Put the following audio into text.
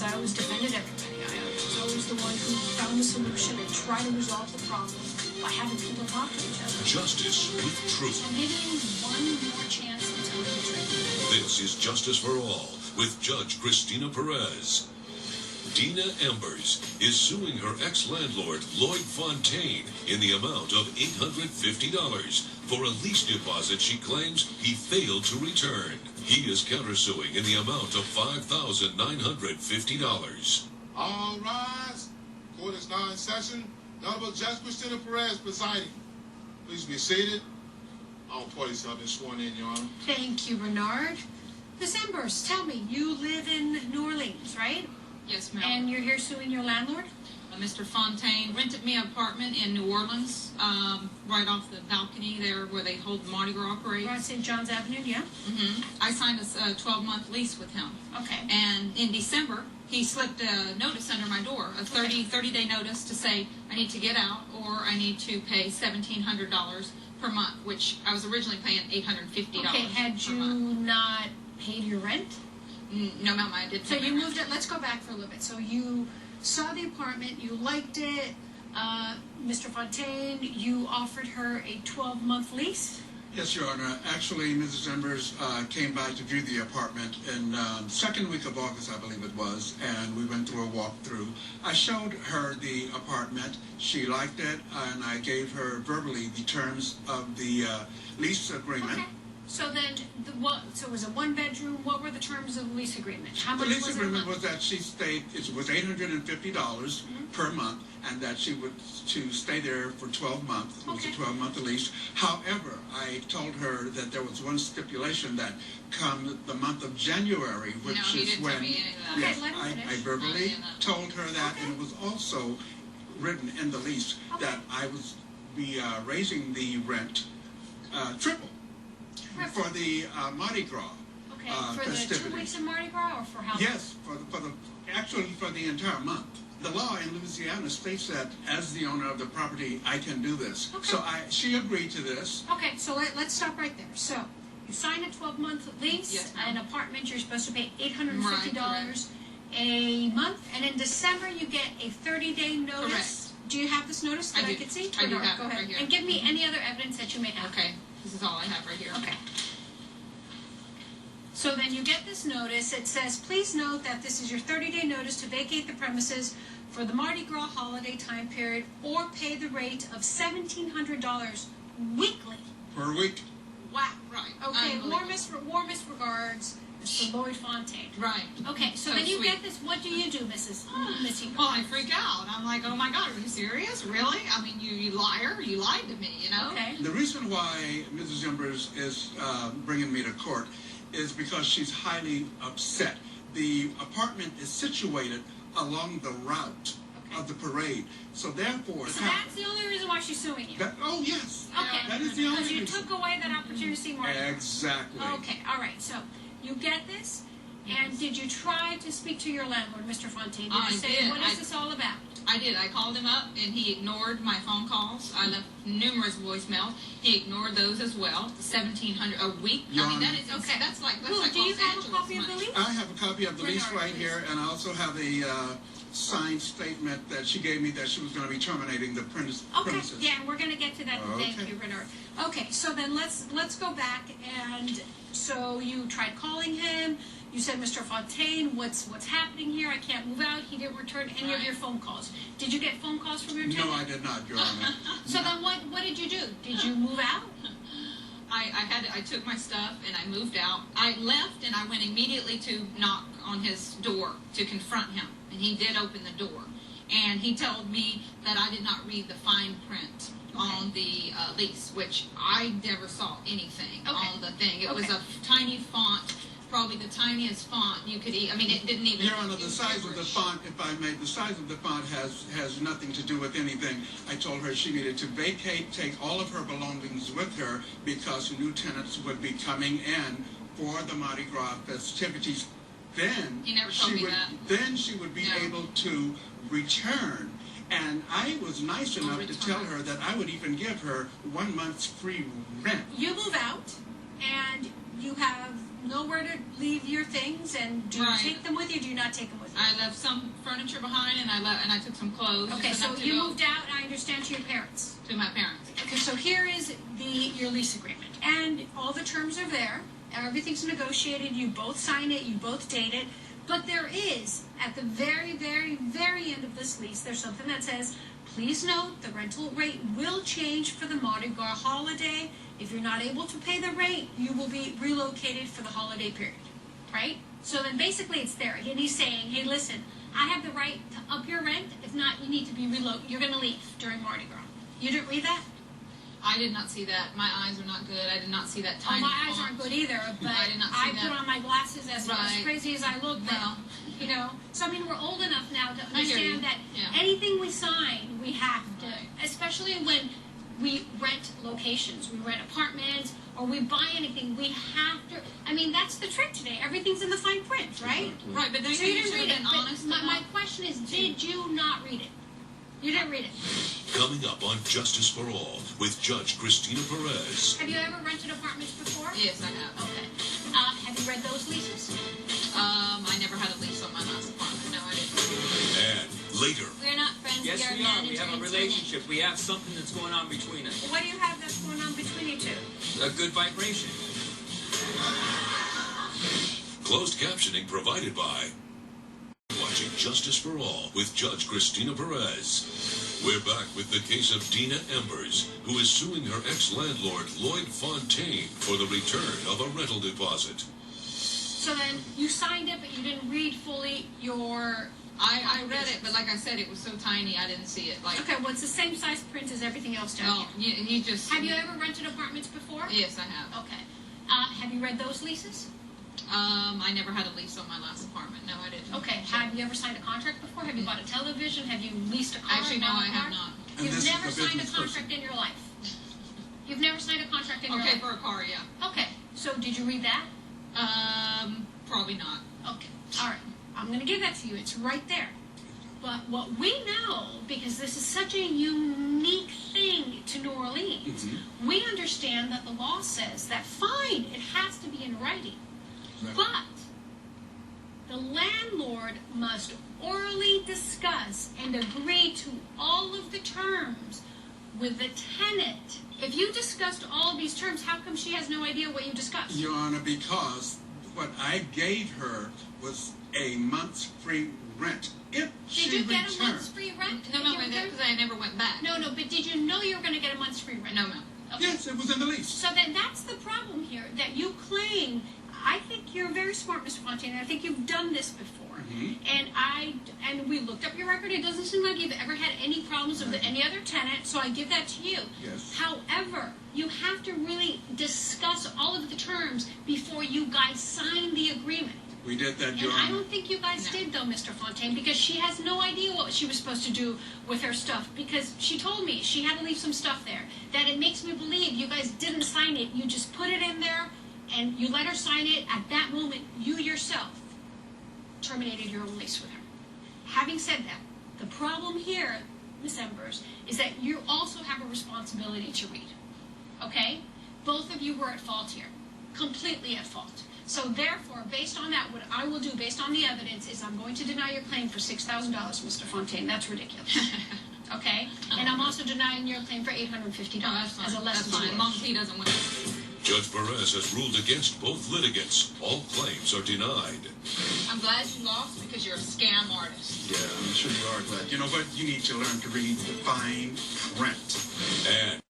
because I always defended everybody. I was always the one who found the solution and tried to resolve the problem by having people talk to each other. Justice with truth. I'm giving you one more chance to tell me the truth. This is Justice for All with Judge Cristina Perez. Dina Embers is suing her ex-landlord, Lloyd Fontaine, in the amount of $850 for a lease deposit she claims he failed to return. He is countersuing in the amount of $5,950. All rise. Court is now in session. Honorable Judge Cristina Perez presiding. Please be seated. All parties have been sworn in, Your Honor. Thank you, Bernard. Ms. Embers, tell me, you live in New Orleans, right? Yes, ma'am. And you're here suing your landlord? Mr. Fontaine rented me an apartment in New Orleans, right off the balcony there where they hold the Mardi Gras parade. Right, St. John's Avenue, yeah? I signed a 12-month lease with him. Okay. And in December, he slipped a notice under my door, a 30-day notice to say I need to get out or I need to pay $1,700 per month, which I was originally paying $850 Okay, had you not paid your rent? No, ma'am, I did. So you moved it. Let's go back for a little bit. So you saw the apartment, you liked it. Mr. Fontaine, you offered her a 12-month lease? Yes, Your Honor. Actually, Mrs. Embers came by to view the apartment in second week of August, I believe it was, and we went through a walkthrough. I showed her the apartment. She liked it, and I gave her verbally the terms of the lease agreement. Okay. So then, so it was a one-bedroom. What were the terms of the lease agreement? How much the lease was agreement it was that she stayed, it was $850 per month, and that she would to stay there for 12 months. It was a 12-month lease. However, I told her that there was one stipulation that come the month of January, which is when yes, I verbally told her that, and it was also written in the lease that I was be raising the rent triple. For the Mardi Gras for the 2 weeks of Mardi Gras, or for how long? Yes, actually for the entire month. The law in Louisiana states that as the owner of the property, I can do this. Okay. So she agreed to this. Okay, so let's stop right there. So you sign a 12-month lease, yes, an apartment you're supposed to pay $850 a month, and in December you get a 30-day notice. Correct. Do you have this notice that I could see? I do have Go it ahead. right here. And give me any other evidence that you may have. Okay. This is all I have right here. Okay. So then you get this notice. It says, please note that this is your 30-day notice to vacate the premises for the Mardi Gras holiday time period or pay the rate of $1,700 weekly. Per week. Wow. Right. Okay, warmest regards, Mr. Lloyd Fontaine. Right. Okay, so then you get this. What do you do, Mrs. Missy? Well, I freak out. I'm like, oh my God, are you serious? Really? I mean, you liar. You lied to me, you know? Okay. The reason why Mrs. Embers is bringing me to court is because she's highly upset. The apartment is situated along the route of the parade. So therefore... So that's the only reason why she's suing you? Oh, yes. Okay. That is the only reason. Because you took away that opportunity to see more. Exactly. Okay, all right. So you get this, and did you try to speak to your landlord, Mr. Fontaine? Did you say, what is this all about? I did. I called him up, and he ignored my phone calls. I left numerous voicemails. He ignored those as well. $1,700 a week. I mean, that is okay. That's like do you have a copy of the lease? I have a copy of the lease right here, and I also have a signed statement that she gave me that she was going to be terminating the premises. Okay. Yeah, and we're going to get to that. Okay. Thank you, Bernard. Okay, so then let's go back, and so you tried calling him. You said, Mr. Fontaine, what's happening here? I can't move out. He didn't return any of your phone calls. Did you get phone calls from your tenant? No, I did not, Your Honor. So then what did you do? Did you move out? I took my stuff and I moved out. I left and I went immediately to knock on his door to confront him. And he did open the door. And he told me that I did not read the fine print on the lease, which I never saw anything on the thing. It was a tiny font. Probably the tiniest font you could eat. I mean, it didn't even... Your Honor, the size of the font, if I may, the size of the font has nothing to do with anything. I told her she needed to vacate, take all of her belongings with her because new tenants would be coming in for the Mardi Gras festivities. Then he never told me that. Then she would be able to return. And I was nice enough to tell her that I would even give her 1 month's free rent. You move out, and you have know where to leave your things, and do you Right. take them with you, or do you not take them with you? I left some furniture behind, and I took some clothes. Okay, just so enough to you go moved out, I understand, to your parents. to my parents. Okay, so here is your lease agreement, and all the terms are there. Everything's negotiated. You both sign it. You both date it. But there is, at the very, very, very end of this lease, there's something that says, please note the rental rate will change for the Mardi Gras holiday. If you're not able to pay the rate, you will be relocated for the holiday period, right? So then basically it's there. And he's saying, hey, listen, I have the right to up your rent. If not, you need to be relocated. You're going to leave during Mardi Gras. You didn't read that? I did not see that. My eyes are not good. I did not see that Oh, tiny my eyes font. aren't good either, but I did not see I that. put on my glasses as Right. crazy as I look. But, Well. you know, so I mean, we're old enough now to I hear you. understand that Yeah. anything we sign, we have to, Right. especially when we rent locations, we rent apartments, or we buy anything, we have to. I mean, that's the trick today. Everything's in the fine print, right? Exactly. Right, but So they you didn't should read have it. been But honest my enough. question is, did you not read it? You didn't read it. Coming up on Justice for All with Judge Cristina Perez. Have you ever rented apartments before? Yes, I have. Okay. Have you read those leases? I never had a lease on my last apartment. No, I didn't. And later, We're not friends. Yes, we are we are. manager We have a and tenant. relationship. We have something that's going on between us. What do you have that's going on between you two? A good vibration. closed captioning provided by Watching Justice for All with Judge Cristina Perez. We're back with the case of Dina Embers, who is suing her ex-landlord Lloyd Fontaine for the return of a rental deposit. So then you signed it, but you didn't read fully your. I read it, but like I said, it was so tiny, I didn't see it. Like, Okay, well, it's the same size print as everything else down no, here. he just. Have you ever rented apartments before? Yes, I have. Okay. Have you read those leases? I never had a lease on my last apartment. No, I didn't. Okay. Have you ever signed a contract before? Have you bought a television? Have you leased a car? Actually, no, bought a I have car? not. And You've this is never a signed a business contract person. in your life. You've never signed a contract in your Okay, life. for a car, yeah. Okay. So did you read that? Probably not. Okay. All right. I'm going to give that to you. It's right there. But what we know, because this is such a unique thing to New Orleans, we understand that the law says that fine, it has to be in writing. Right. But the landlord must orally discuss and agree to all of the terms with the tenant. If you discussed all of these terms, how come she has no idea what you discussed? Your Honor, because what I gave her was a month's free rent. If Did she you get a returned, month's free rent? No, because I never went back. No, but did you know you were going to get a month's free rent? No. Okay. yes, it was in the lease. So then that's the problem here, that you claim, I think you're very smart, Mr. Fontaine, I think you've done this before. And we looked up your record, it doesn't seem like you've ever had any problems with any other tenant, so I give that to you. Yes. However, you have to really discuss all of the terms before you guys sign the agreement. We did that, And Your I Honor. don't think you guys No. did, though, Mr. Fontaine, because she has no idea what she was supposed to do with her stuff. Because she told me she had to leave some stuff there. That it makes me believe you guys didn't sign it. You just put it in there, and you let her sign it. At that moment, you yourself terminated your own lease with her. Having said that, the problem here, Miss Embers, is that you also have a responsibility to read. Okay? Both of you were at fault here. Completely at fault. So therefore, based on that, what I will do, based on the evidence, is I'm going to deny your claim for $6,000, Mr. Fontaine. That's ridiculous. Okay? And I'm also denying your claim for $850 No, that's fine. as a less That's fine. As long as he doesn't win. Judge Perez has ruled against both litigants. All claims are denied. I'm glad you lost because you're a scam artist. Yeah, I'm sure you are glad. You know what? You need to learn to read the fine print.